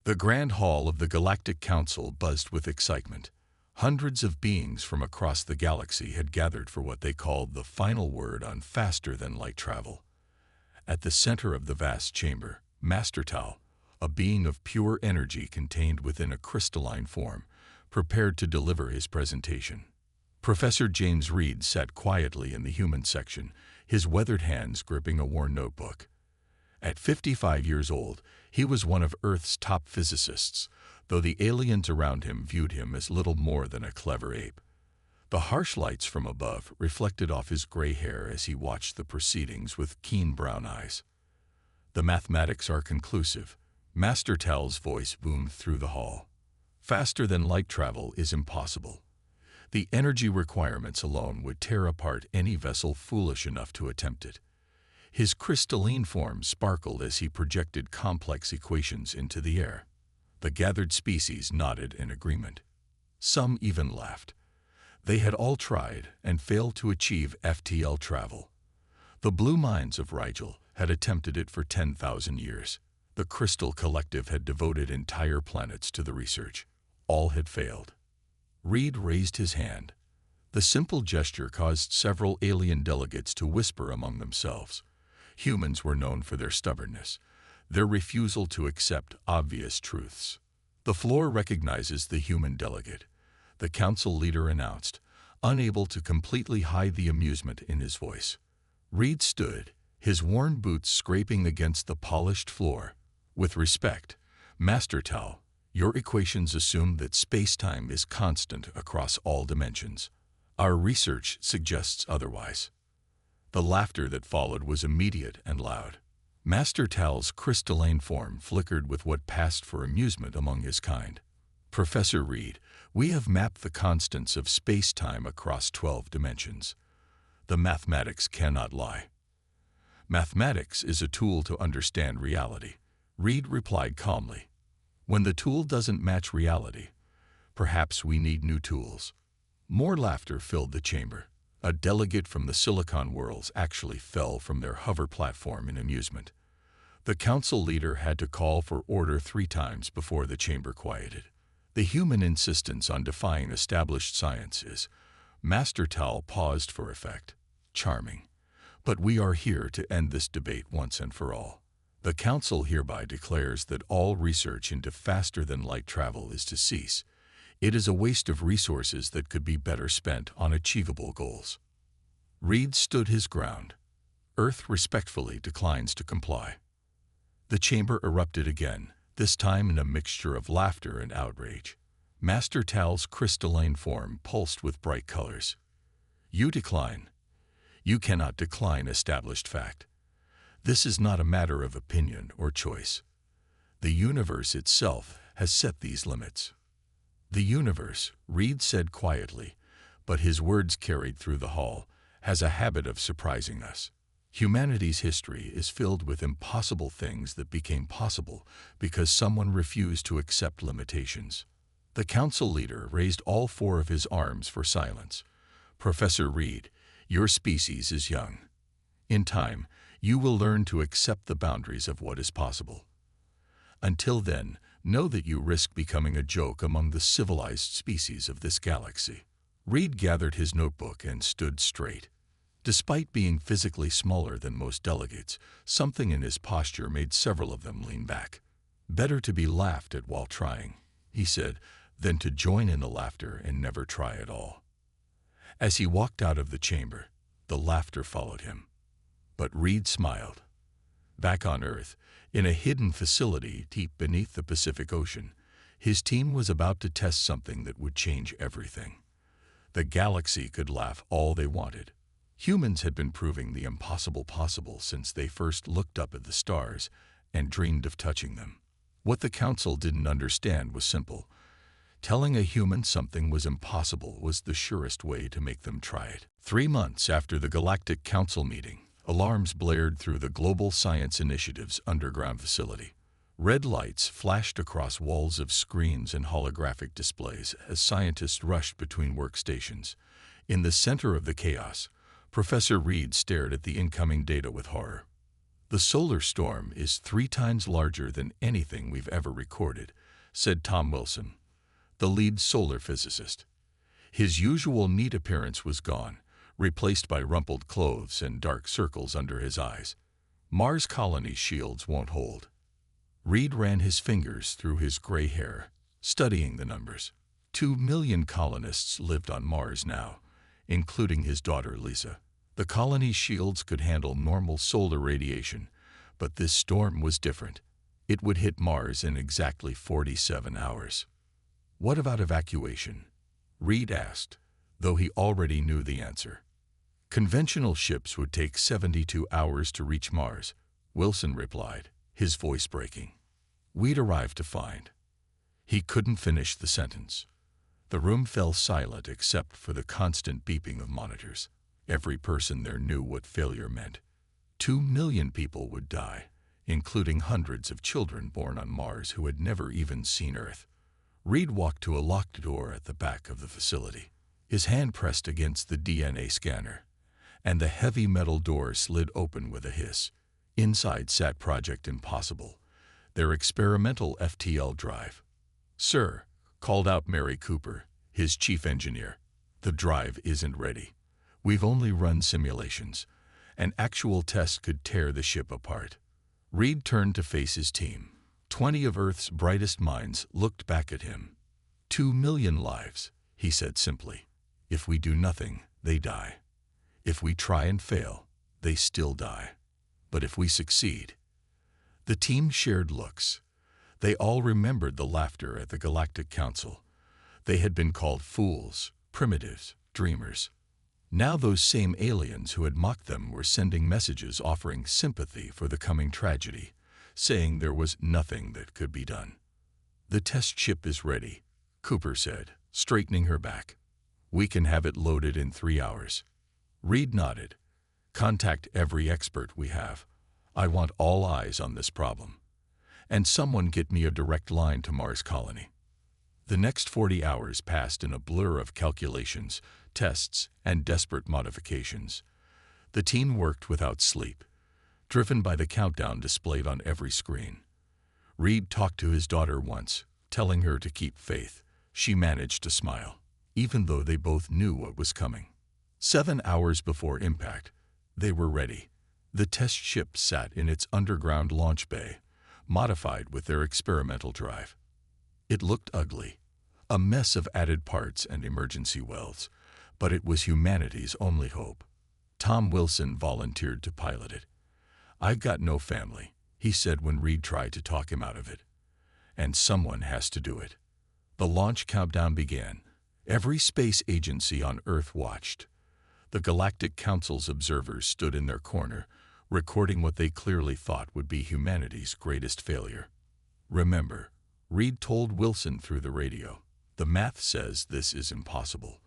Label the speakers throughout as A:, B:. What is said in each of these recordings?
A: The Grand Hall of the Galactic Council buzzed with excitement. Hundreds of beings from across the galaxy had gathered for what they called the final word on faster-than-light travel. At the center of the vast chamber, Master Tal, a being of pure energy contained within a crystalline form, prepared to deliver his presentation. Professor James Reed sat quietly in the human section, his weathered hands gripping a worn notebook. At 55 years old, he was one of Earth's top physicists, though the aliens around him viewed him as little more than a clever ape. The harsh lights from above reflected off his gray hair as he watched the proceedings with keen brown eyes. "The mathematics are conclusive," Master Tal's voice boomed through the hall. "Faster-than-light travel is impossible. The energy requirements alone would tear apart any vessel foolish enough to attempt it." His crystalline form sparkled as he projected complex equations into the air. The gathered species nodded in agreement. Some even laughed. They had all tried and failed to achieve FTL travel. The blue minds of Rigel had attempted it for 10,000 years. The Crystal Collective had devoted entire planets to the research. All had failed. Reed raised his hand. The simple gesture caused several alien delegates to whisper among themselves. Humans were known for their stubbornness, their refusal to accept obvious truths. "The floor recognizes the human delegate," the council leader announced, unable to completely hide the amusement in his voice. Reed stood, his worn boots scraping against the polished floor. "With respect, Master Tal, your equations assume that space-time is constant across all dimensions. Our research suggests otherwise." The laughter that followed was immediate and loud. Master Tal's crystalline form flickered with what passed for amusement among his kind. "Professor Reed, we have mapped the constants of space-time across 12 dimensions. The mathematics cannot lie." "Mathematics is a tool to understand reality," Reed replied calmly. "When the tool doesn't match reality, perhaps we need new tools." More laughter filled the chamber. A delegate from the Silicon Worlds actually fell from their hover platform in amusement. The council leader had to call for order 3 times before the chamber quieted. The human insistence on defying established science is— Master Tal paused for effect. "Charming. But we are here to end this debate once and for all. The council hereby declares that all research into faster-than-light travel is to cease. It is a waste of resources that could be better spent on achievable goals." Reed stood his ground. "Earth respectfully declines to comply." The chamber erupted again, this time in a mixture of laughter and outrage. Master Tal's crystalline form pulsed with bright colors. "You decline. You cannot decline established fact. This is not a matter of opinion or choice. The universe itself has set these limits." "The universe," Reed said quietly, but his words carried through the hall, "has a habit of surprising us. Humanity's history is filled with impossible things that became possible because someone refused to accept limitations." The council leader raised all 4 of his arms for silence. "Professor Reed, your species is young. In time, you will learn to accept the boundaries of what is possible. Until then, know that you risk becoming a joke among the civilized species of this galaxy." Reed gathered his notebook and stood straight. Despite being physically smaller than most delegates, something in his posture made several of them lean back. "Better to be laughed at while trying," he said, "than to join in the laughter and never try at all." As he walked out of the chamber, the laughter followed him. But Reed smiled. Back on Earth, in a hidden facility deep beneath the Pacific Ocean, his team was about to test something that would change everything. The galaxy could laugh all they wanted. Humans had been proving the impossible possible since they first looked up at the stars and dreamed of touching them. What the council didn't understand was simple. Telling a human something was impossible was the surest way to make them try it. 3 months after the Galactic Council meeting, alarms blared through the Global Science Initiative's underground facility. Red lights flashed across walls of screens and holographic displays as scientists rushed between workstations. In the center of the chaos, Professor Reed stared at the incoming data with horror. "The solar storm is 3 times larger than anything we've ever recorded," said Tom Wilson, the lead solar physicist. His usual neat appearance was gone, replaced by rumpled clothes and dark circles under his eyes. "Mars colony's shields won't hold." Reed ran his fingers through his gray hair, studying the numbers. 2 million colonists lived on Mars now, including his daughter Lisa. The colony's shields could handle normal solar radiation, but this storm was different. It would hit Mars in exactly 47 hours. "What about evacuation?" Reed asked, though he already knew the answer. "Conventional ships would take 72 hours to reach Mars," Wilson replied, his voice breaking. "We'd arrive to find." He couldn't finish the sentence. The room fell silent except for the constant beeping of monitors. Every person there knew what failure meant. 2 million people would die, including hundreds of children born on Mars who had never even seen Earth. Reed walked to a locked door at the back of the facility. His hand pressed against the DNA scanner, and the heavy metal door slid open with a hiss. Inside sat Project Impossible, their experimental FTL drive. "Sir," called out Mary Cooper, his chief engineer, "the drive isn't ready. We've only run simulations. An actual test could tear the ship apart." Reed turned to face his team. 20 of Earth's brightest minds looked back at him. 2 million lives," he said simply. "If we do nothing, they die. If we try and fail, they still die. But if we succeed—" The team shared looks. They all remembered the laughter at the Galactic Council. They had been called fools, primitives, dreamers. Now those same aliens who had mocked them were sending messages offering sympathy for the coming tragedy, saying there was nothing that could be done. "The test ship is ready," Cooper said, straightening her back. "We can have it loaded in 3 hours." Reed nodded. "Contact every expert we have. I want all eyes on this problem. And someone get me a direct line to Mars colony." The next 40 hours passed in a blur of calculations, tests, and desperate modifications. The team worked without sleep, driven by the countdown displayed on every screen. Reed talked to his daughter once, telling her to keep faith. She managed to smile, even though they both knew what was coming. 7 hours before impact, they were ready. The test ship sat in its underground launch bay, modified with their experimental drive. It looked ugly, a mess of added parts and emergency welds, but it was humanity's only hope. Tom Wilson volunteered to pilot it. "I've got no family," he said when Reed tried to talk him out of it. "And someone has to do it." The launch countdown began. Every space agency on Earth watched. The Galactic Council's observers stood in their corner, recording what they clearly thought would be humanity's greatest failure. "Remember," Reed told Wilson through the radio, "the math says this is impossible.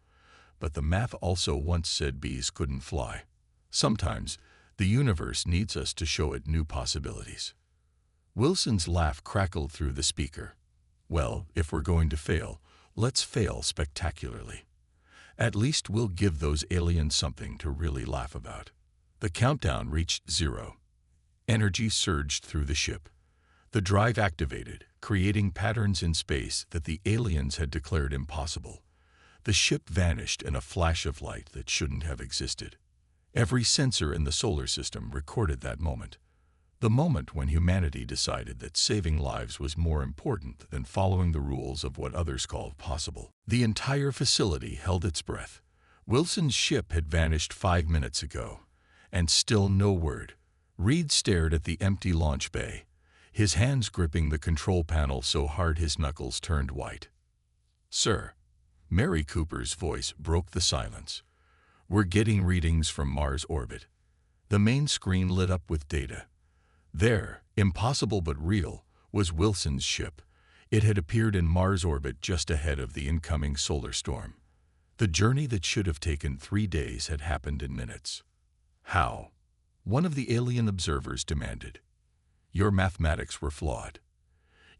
A: But the math also once said bees couldn't fly. Sometimes the universe needs us to show it new possibilities." Wilson's laugh crackled through the speaker. "Well, if we're going to fail, let's fail spectacularly. At least we'll give those aliens something to really laugh about." The countdown reached 0. Energy surged through the ship. The drive activated, creating patterns in space that the aliens had declared impossible. The ship vanished in a flash of light that shouldn't have existed. Every sensor in the solar system recorded that moment. The moment when humanity decided that saving lives was more important than following the rules of what others called possible. The entire facility held its breath. Wilson's ship had vanished 5 minutes ago, and still no word. Reed stared at the empty launch bay, his hands gripping the control panel so hard his knuckles turned white. "Sir," Mary Cooper's voice broke the silence. "We're getting readings from Mars orbit." The main screen lit up with data. There, impossible but real, was Wilson's ship. It had appeared in Mars orbit just ahead of the incoming solar storm. The journey that should have taken 3 days had happened in minutes. "How?" one of the alien observers demanded. "Your mathematics were flawed.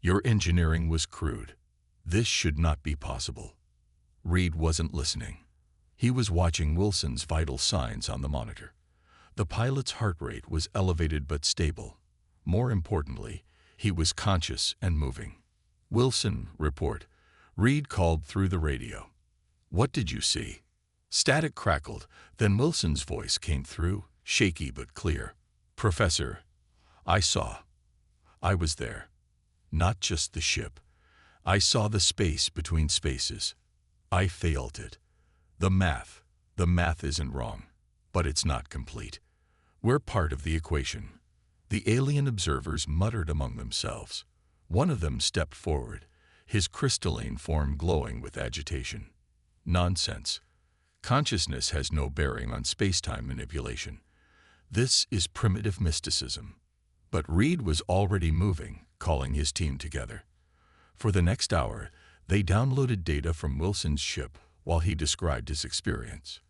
A: Your engineering was crude. This should not be possible." Reed wasn't listening. He was watching Wilson's vital signs on the monitor. The pilot's heart rate was elevated but stable. More importantly, he was conscious and moving. "Wilson, report." Reed called through the radio. "What did you see?" Static crackled, then Wilson's voice came through, shaky but clear. "Professor, I was there. Not just the ship. I saw the space between spaces. I failed it. The math isn't wrong, but it's not complete. We're part of the equation." The alien observers muttered among themselves. One of them stepped forward, his crystalline form glowing with agitation. "Nonsense. Consciousness has no bearing on space-time manipulation. This is primitive mysticism." But Reed was already moving, calling his team together. For the next hour, they downloaded data from Wilson's ship while he described his experience.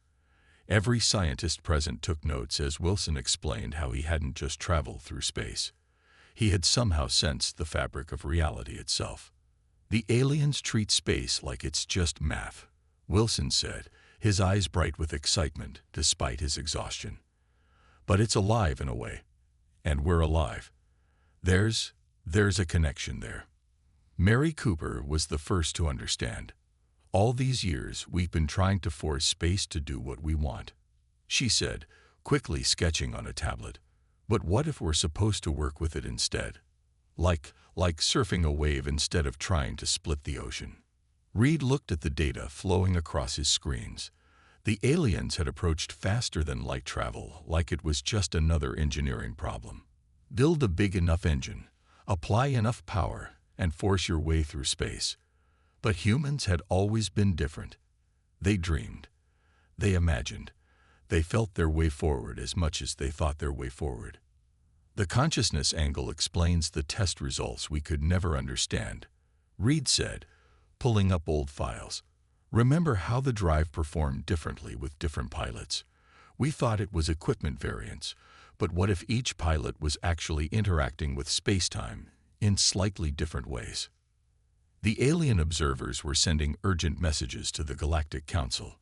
A: Every scientist present took notes as Wilson explained how he hadn't just traveled through space. He had somehow sensed the fabric of reality itself. "The aliens treat space like it's just math," Wilson said, his eyes bright with excitement despite his exhaustion. "But it's alive in a way. And we're alive. There's a connection there." Mary Cooper was the first to understand. "All these years, we've been trying to force space to do what we want," she said, quickly sketching on a tablet. "But what if we're supposed to work with it instead? Like surfing a wave instead of trying to split the ocean." Reed looked at the data flowing across his screens. The aliens had approached faster than light travel, like it was just another engineering problem. Build a big enough engine, apply enough power, and force your way through space. But humans had always been different. They dreamed. They imagined. They felt their way forward as much as they thought their way forward. "The consciousness angle explains the test results we could never understand," Reed said, pulling up old files. "Remember how the drive performed differently with different pilots? We thought it was equipment variance, but what if each pilot was actually interacting with space-time in slightly different ways?" The alien observers were sending urgent messages to the Galactic Council.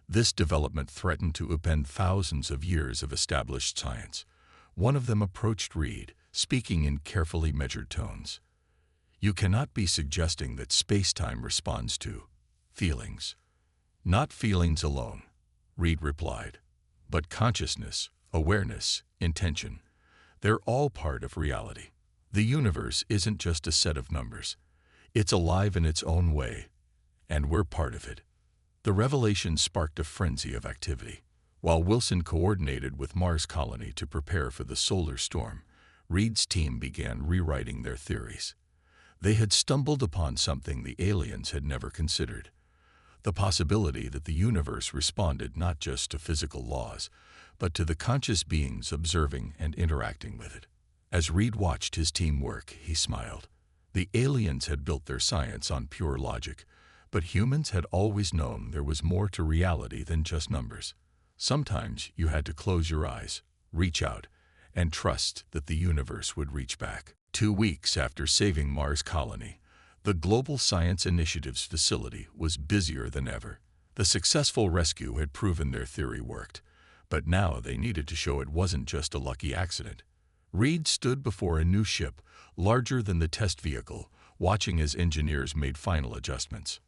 A: This development threatened to upend thousands of years of established science. One of them approached Reed, speaking in carefully measured tones. "You cannot be suggesting that space-time responds to feelings." "Not feelings alone," Reed replied, "but consciousness, awareness, intention. They're all part of reality. The universe isn't just a set of numbers. It's alive in its own way, and we're part of it." The revelation sparked a frenzy of activity. While Wilson coordinated with Mars Colony to prepare for the solar storm, Reed's team began rewriting their theories. They had stumbled upon something the aliens had never considered: the possibility that the universe responded not just to physical laws, but to the conscious beings observing and interacting with it. As Reed watched his team work, he smiled. The aliens had built their science on pure logic, but humans had always known there was more to reality than just numbers. Sometimes you had to close your eyes, reach out, and trust that the universe would reach back. 2 weeks after saving Mars Colony, the Global Science Initiative's facility was busier than ever. The successful rescue had proven their theory worked, but now they needed to show it wasn't just a lucky accident. Reed stood before a new ship, larger than the test vehicle, watching as engineers made final adjustments.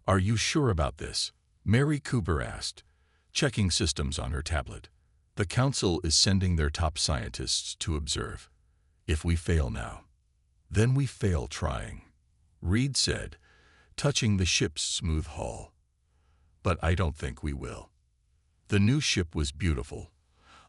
A: "Are you sure about this?" Mary Cooper asked, checking systems on her tablet. "The Council is sending their top scientists to observe. If we fail now, then we fail trying," Reed said, touching the ship's smooth hull. "But I don't think we will." The new ship was beautiful,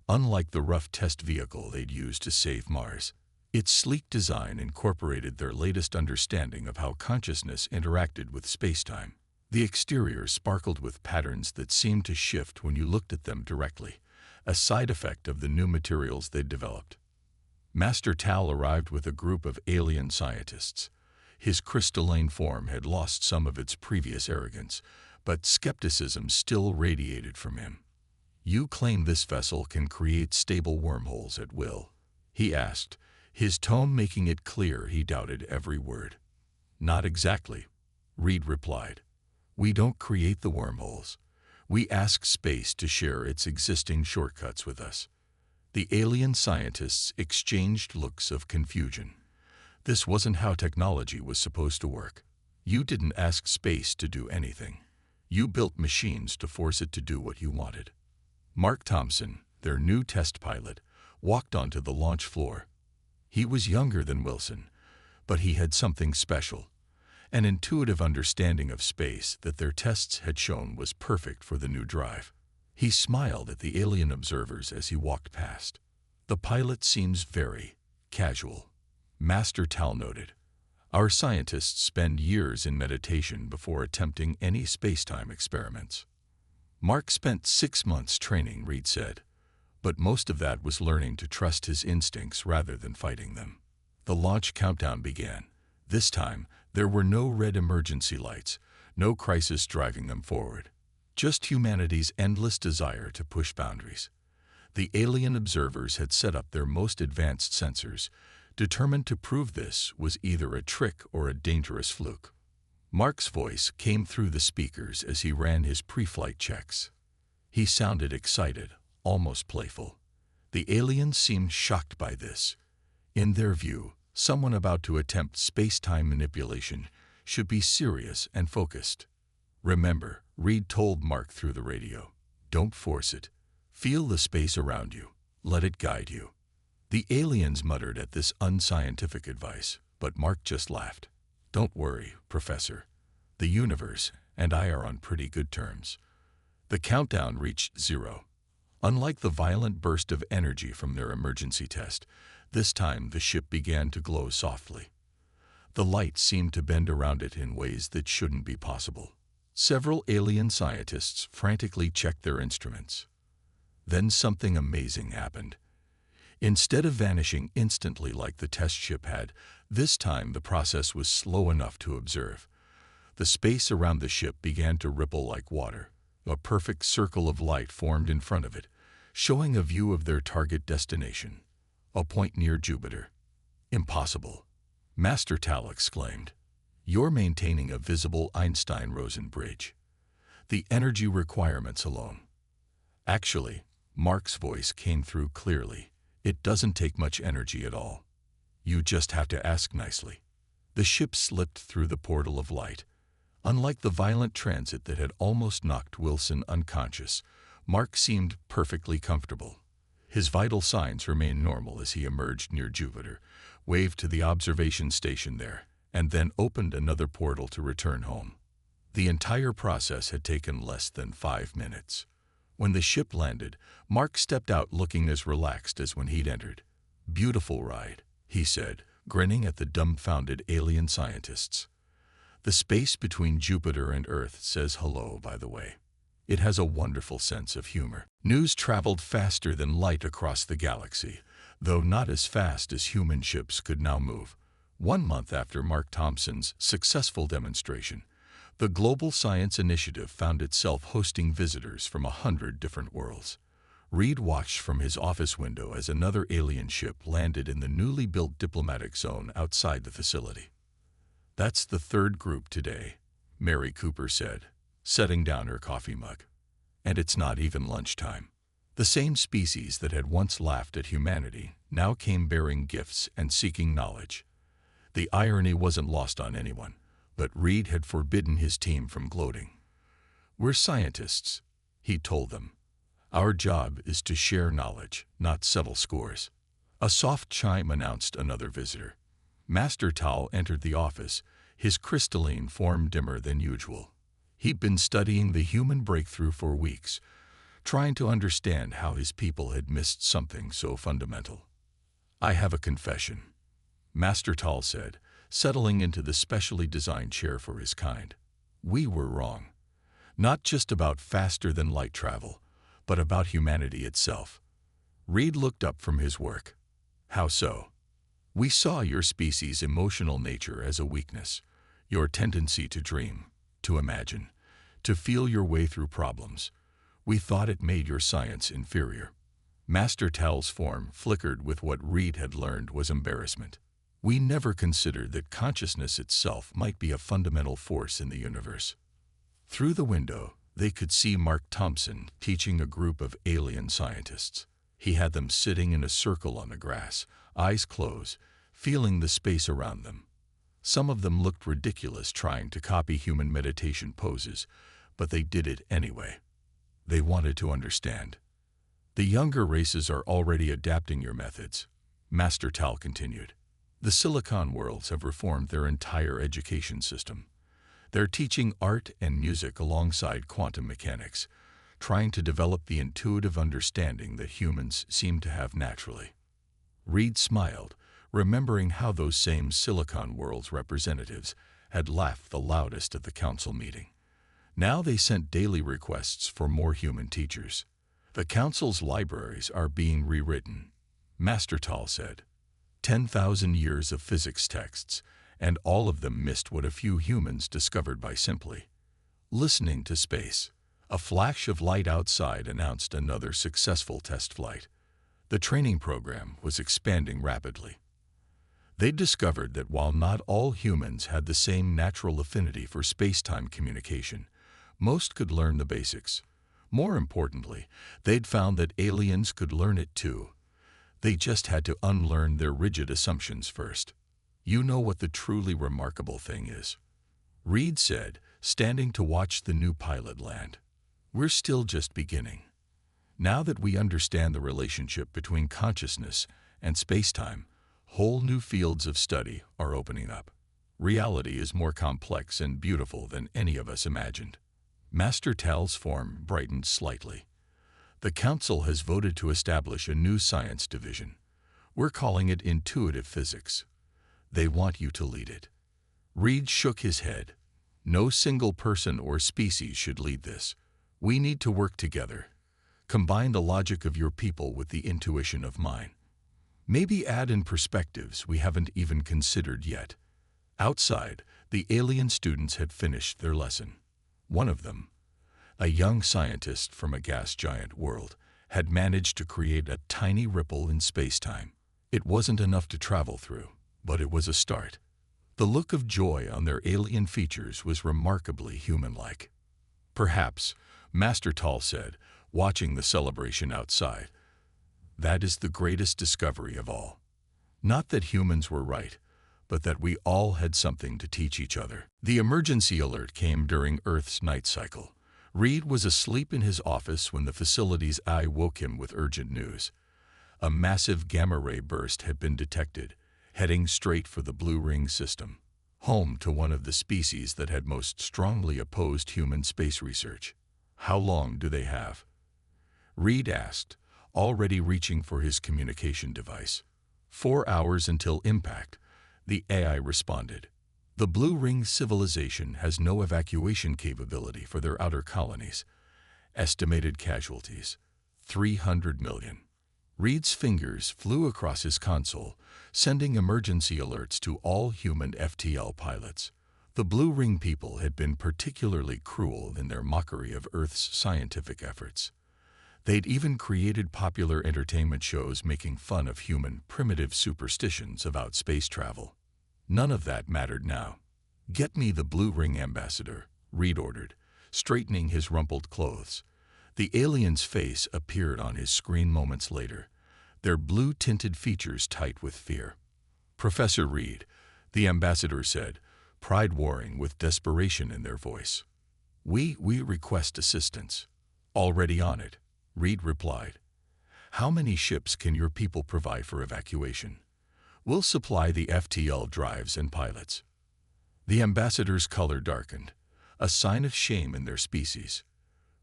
A: unlike the rough test vehicle they'd used to save Mars. Its sleek design incorporated their latest understanding of how consciousness interacted with spacetime. The exterior sparkled with patterns that seemed to shift when you looked at them directly, a side effect of the new materials they'd developed. Master Tal arrived with a group of alien scientists. His crystalline form had lost some of its previous arrogance, but skepticism still radiated from him. "You claim this vessel can create stable wormholes at will?" he asked, his tone making it clear he doubted every word. "Not exactly," Reed replied. "We don't create the wormholes. We ask space to share its existing shortcuts with us. The alien scientists exchanged looks of confusion. This wasn't how technology was supposed to work. You didn't ask space to do anything. You built machines to force it to do what you wanted. Mark Thompson, their new test pilot, walked onto the launch floor. He was younger than Wilson, but he had something special, an intuitive understanding of space that their tests had shown was perfect for the new drive. He smiled at the alien observers as he walked past. "The pilot seems very casual," Master Tal noted. "Our scientists spend years in meditation before attempting any spacetime experiments." Mark spent 6 months training, Reed said, but most of that was learning to trust his instincts rather than fighting them. The launch countdown began. This time, there were no red emergency lights, no crisis driving them forward. Just humanity's endless desire to push boundaries. The alien observers had set up their most advanced sensors, determined to prove this was either a trick or a dangerous fluke. Mark's voice came through the speakers as he ran his pre-flight checks. He sounded excited, almost playful. The aliens seemed shocked by this. In their view, someone about to attempt space-time manipulation should be serious and focused. "Remember," Reed told Mark through the radio, "don't force it. Feel the space around you. Let it guide you." The aliens muttered at this unscientific advice, but Mark just laughed. "Don't worry, Professor. The universe and I are on pretty good terms." The countdown reached 0. Unlike the violent burst of energy from their emergency test, this time the ship began to glow softly. The light seemed to bend around it in ways that shouldn't be possible. Several alien scientists frantically checked their instruments. Then something amazing happened. Instead of vanishing instantly like the test ship had, this time the process was slow enough to observe. The space around the ship began to ripple like water. A perfect circle of light formed in front of it, showing a view of their target destination, a point near Jupiter. "Impossible," Master Tal exclaimed. "You're maintaining a visible Einstein-Rosen bridge. The energy requirements alone." "Actually," Mark's voice came through clearly, "it doesn't take much energy at all. You just have to ask nicely." The ship slipped through the portal of light. Unlike the violent transit that had almost knocked Wilson unconscious, Mark seemed perfectly comfortable. His vital signs remained normal as he emerged near Jupiter, waved to the observation station there, and then opened another portal to return home. The entire process had taken less than 5 minutes. When the ship landed, Mark stepped out looking as relaxed as when he'd entered. "Beautiful ride," he said, grinning at the dumbfounded alien scientists. "The space between Jupiter and Earth says hello, by the way." It has a wonderful sense of humor. News traveled faster than light across the galaxy, though not as fast as human ships could now move. 1 month after Mark Thompson's successful demonstration, the Global Science Initiative found itself hosting visitors from 100 different worlds. Reed watched from his office window as another alien ship landed in the newly built diplomatic zone outside the facility. "That's the third group today," Mary Cooper said, setting down her coffee mug. "And it's not even lunchtime." The same species that had once laughed at humanity now came bearing gifts and seeking knowledge. The irony wasn't lost on anyone, but Reed had forbidden his team from gloating. "We're scientists," he told them. "Our job is to share knowledge, not settle scores." A soft chime announced another visitor. Master Tal entered the office, his crystalline form dimmer than usual. He'd been studying the human breakthrough for weeks, trying to understand how his people had missed something so fundamental. "I have a confession," Master Tal said, settling into the specially designed chair for his kind. "We were wrong. Not just about faster-than-light travel, but about humanity itself." Reed looked up from his work. "How so?" "We saw your species' emotional nature as a weakness, your tendency to dream, to imagine, to feel your way through problems. We thought it made your science inferior." Master Tal's form flickered with what Reed had learned was embarrassment. "We never considered that consciousness itself might be a fundamental force in the universe." Through the window, they could see Mark Thompson teaching a group of alien scientists. He had them sitting in a circle on the grass, eyes closed, feeling the space around them. Some of them looked ridiculous trying to copy human meditation poses, but they did it anyway. They wanted to understand. The younger races are already adapting your methods, Master Tal continued. The Silicon Worlds have reformed their entire education system. They're teaching art and music alongside quantum mechanics, trying to develop the intuitive understanding that humans seem to have naturally. Reed smiled, remembering how those same Silicon Worlds representatives had laughed the loudest at the council meeting. Now they sent daily requests for more human teachers. The council's libraries are being rewritten, Master Tal said. 10,000 years of physics texts, and all of them missed what a few humans discovered by simply listening to space. A flash of light outside announced another successful test flight. The training program was expanding rapidly. They discovered that while not all humans had the same natural affinity for space-time communication, most could learn the basics. More importantly, they'd found that aliens could learn it too. They just had to unlearn their rigid assumptions first. You know what the truly remarkable thing is? Reed said, standing to watch the new pilot land. We're still just beginning. Now that we understand the relationship between consciousness and space-time, whole new fields of study are opening up. Reality is more complex and beautiful than any of us imagined. Master Tal's form brightened slightly. The council has voted to establish a new science division. We're calling it intuitive physics. They want you to lead it. Reed shook his head. No single person or species should lead this. We need to work together. Combine the logic of your people with the intuition of mine. Maybe add in perspectives we haven't even considered yet. Outside, the alien students had finished their lesson. One of them, a young scientist from a gas giant world, had managed to create a tiny ripple in space-time. It wasn't enough to travel through, but it was a start. The look of joy on their alien features was remarkably human-like. Perhaps, Master Tal said, watching the celebration outside, that is the greatest discovery of all. Not that humans were right, but that we all had something to teach each other. The emergency alert came during Earth's night cycle. Reed was asleep in his office when the facility's eye woke him with urgent news. A massive gamma-ray burst had been detected, heading straight for the Blue Ring system, home to one of the species that had most strongly opposed human space research. How long do they have? Reed asked, already reaching for his communication device. 4 hours until impact, the AI responded. The Blue Ring civilization has no evacuation capability for their outer colonies. Estimated casualties, 300 million. Reed's fingers flew across his console, sending emergency alerts to all human FTL pilots. The Blue Ring people had been particularly cruel in their mockery of Earth's scientific efforts. They'd even created popular entertainment shows making fun of human primitive superstitions about space travel. None of that mattered now. Get me the Blue Ring ambassador, Reed ordered, straightening his rumpled clothes. The alien's face appeared on his screen moments later, their blue-tinted features tight with fear. Professor Reed, the ambassador said, pride warring with desperation in their voice. We request assistance. Already on it, Reed replied. How many ships can your people provide for evacuation? We'll supply the FTL drives and pilots. The ambassador's color darkened, a sign of shame in their species.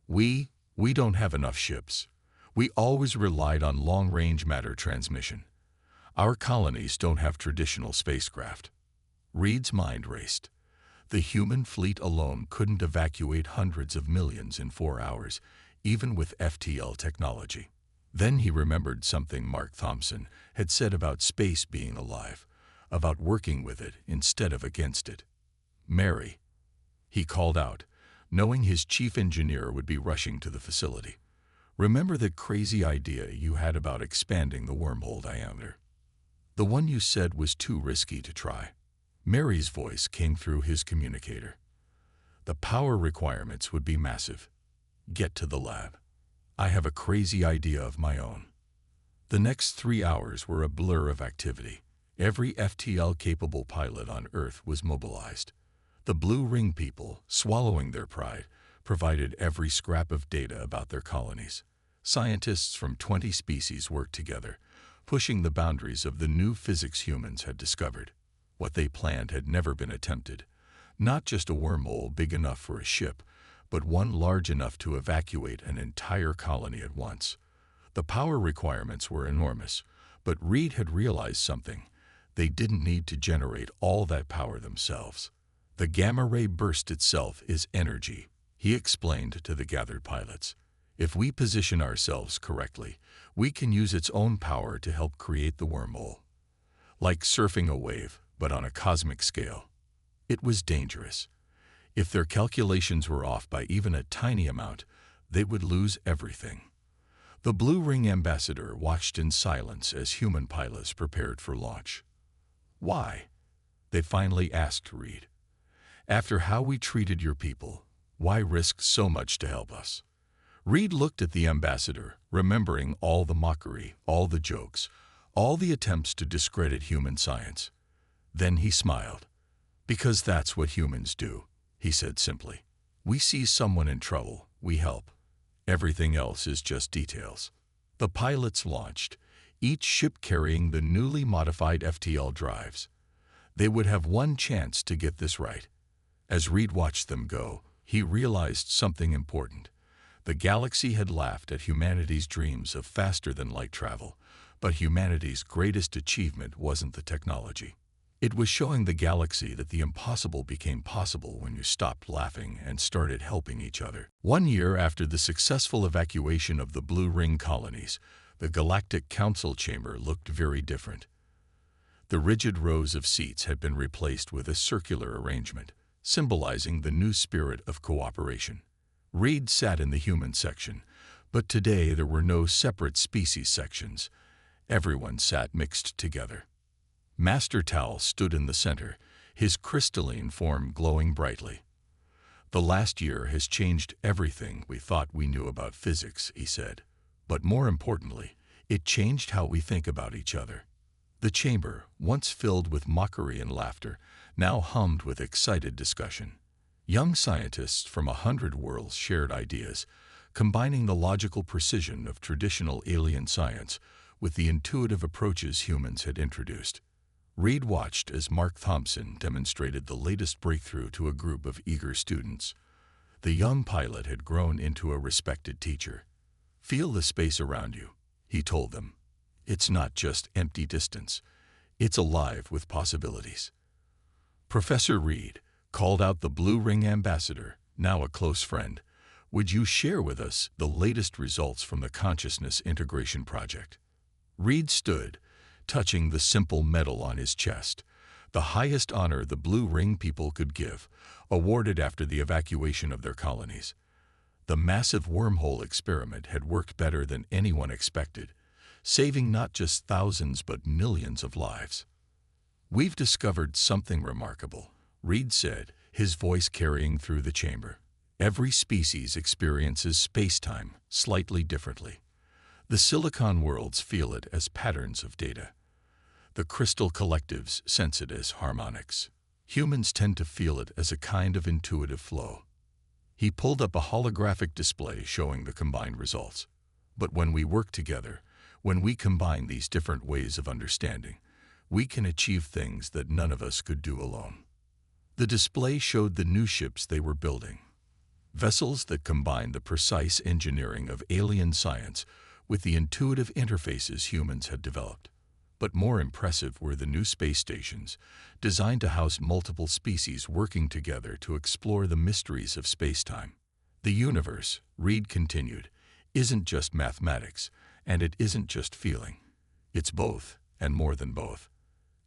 A: We don't have enough ships. We always relied on long-range matter transmission. Our colonies don't have traditional spacecraft. Reed's mind raced. The human fleet alone couldn't evacuate hundreds of millions in 4 hours, even with FTL technology. Then he remembered something Mark Thompson had said about space being alive, about working with it instead of against it. Mary, he called out, knowing his chief engineer would be rushing to the facility. Remember that crazy idea you had about expanding the wormhole diameter? The one you said was too risky to try. Mary's voice came through his communicator. The power requirements would be massive. Get to the lab. I have a crazy idea of my own. The next 3 hours were a blur of activity. Every FTL-capable pilot on Earth was mobilized. The Blue Ring people, swallowing their pride, provided every scrap of data about their colonies. Scientists from 20 species worked together, pushing the boundaries of the new physics humans had discovered. What they planned had never been attempted. Not just a wormhole big enough for a ship, but one large enough to evacuate an entire colony at once. The power requirements were enormous, but Reed had realized something. They didn't need to generate all that power themselves. The gamma-ray burst itself is energy, he explained to the gathered pilots. If we position ourselves correctly, we can use its own power to help create the wormhole. Like surfing a wave, but on a cosmic scale. It was dangerous. If their calculations were off by even a tiny amount, they would lose everything. The Blue Ring ambassador watched in silence as human pilots prepared for launch. Why? They finally asked Reed. After how we treated your people, why risk so much to help us? Reed looked at the ambassador, remembering all the mockery, all the jokes, all the attempts to discredit human science. Then he smiled. Because that's what humans do, he said simply. We see someone in trouble, we help. Everything else is just details. The pilots launched, each ship carrying the newly modified FTL drives. They would have one chance to get this right. As Reed watched them go, he realized something important. The galaxy had laughed at humanity's dreams of faster-than-light travel, but humanity's greatest achievement wasn't the technology. It was showing the galaxy that the impossible became possible when you stopped laughing and started helping each other. 1 year after the successful evacuation of the Blue Ring colonies, the Galactic Council chamber looked very different. The rigid rows of seats had been replaced with a circular arrangement, symbolizing the new spirit of cooperation. Reed sat in the human section, but today there were no separate species sections. Everyone sat mixed together. Master Tal stood in the center, his crystalline form glowing brightly. The last year has changed everything we thought we knew about physics, he said. But more importantly, it changed how we think about each other. The chamber, once filled with mockery and laughter, now hummed with excited discussion. Young scientists from 100 worlds shared ideas, combining the logical precision of traditional alien science with the intuitive approaches humans had introduced. Reed watched as Mark Thompson demonstrated the latest breakthrough to a group of eager students. The young pilot had grown into a respected teacher. Feel the space around you, he told them. It's not just empty distance. It's alive with possibilities. Professor Reed called out the Blue Ring ambassador, now a close friend. Would you share with us the latest results from the Consciousness Integration Project? Reed stood, touching the simple medal on his chest, the highest honor the Blue Ring people could give, awarded after the evacuation of their colonies. The massive wormhole experiment had worked better than anyone expected, saving not just thousands but millions of lives. We've discovered something remarkable, Reed said, his voice carrying through the chamber. Every species experiences space-time slightly differently. The silicon worlds feel it as patterns of data. The crystal collectives sense it as harmonics. Humans tend to feel it as a kind of intuitive flow. He pulled up a holographic display showing the combined results. But when we work together, when we combine these different ways of understanding, we can achieve things that none of us could do alone. The display showed the new ships they were building. Vessels that combined the precise engineering of alien science with the intuitive interfaces humans had developed. But more impressive were the new space stations, designed to house multiple species working together to explore the mysteries of space-time. The universe, Reed continued, isn't just mathematics, and it isn't just feeling. It's both, and more than both.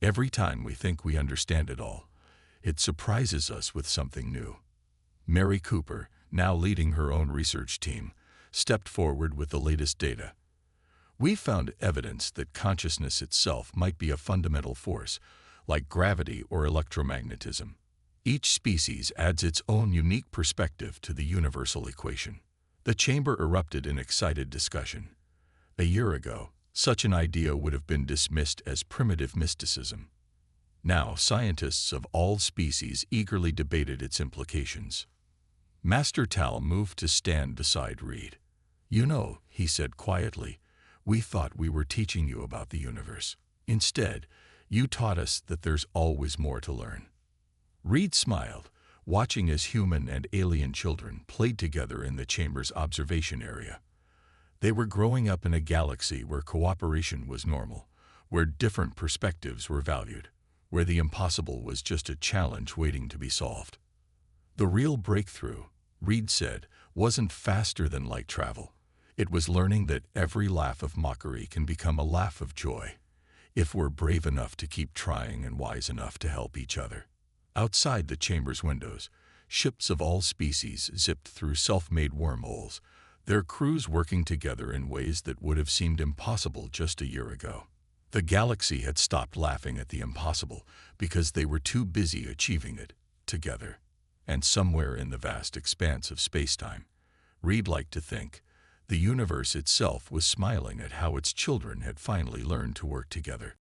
A: Every time we think we understand it all, it surprises us with something new. Mary Cooper, now leading her own research team, stepped forward with the latest data. We found evidence that consciousness itself might be a fundamental force, like gravity or electromagnetism. Each species adds its own unique perspective to the universal equation. The chamber erupted in excited discussion. A year ago, Such an idea would have been dismissed as primitive mysticism. Now, scientists of all species eagerly debated its implications. Master Tal moved to stand beside Reed. "You know," he said quietly, "we thought we were teaching you about the universe. Instead, you taught us that there's always more to learn." Reed smiled, watching as human and alien children played together in the chamber's observation area. They were growing up in a galaxy where cooperation was normal, where different perspectives were valued, where the impossible was just a challenge waiting to be solved. The real breakthrough, Reed said, wasn't faster than light travel. It was learning that every laugh of mockery can become a laugh of joy, if we're brave enough to keep trying and wise enough to help each other. Outside the chamber's windows, ships of all species zipped through self-made wormholes, their crews working together in ways that would have seemed impossible just a year ago. The galaxy had stopped laughing at the impossible because they were too busy achieving it together. And somewhere in the vast expanse of spacetime, Reed liked to think, the universe itself was smiling at how its children had finally learned to work together.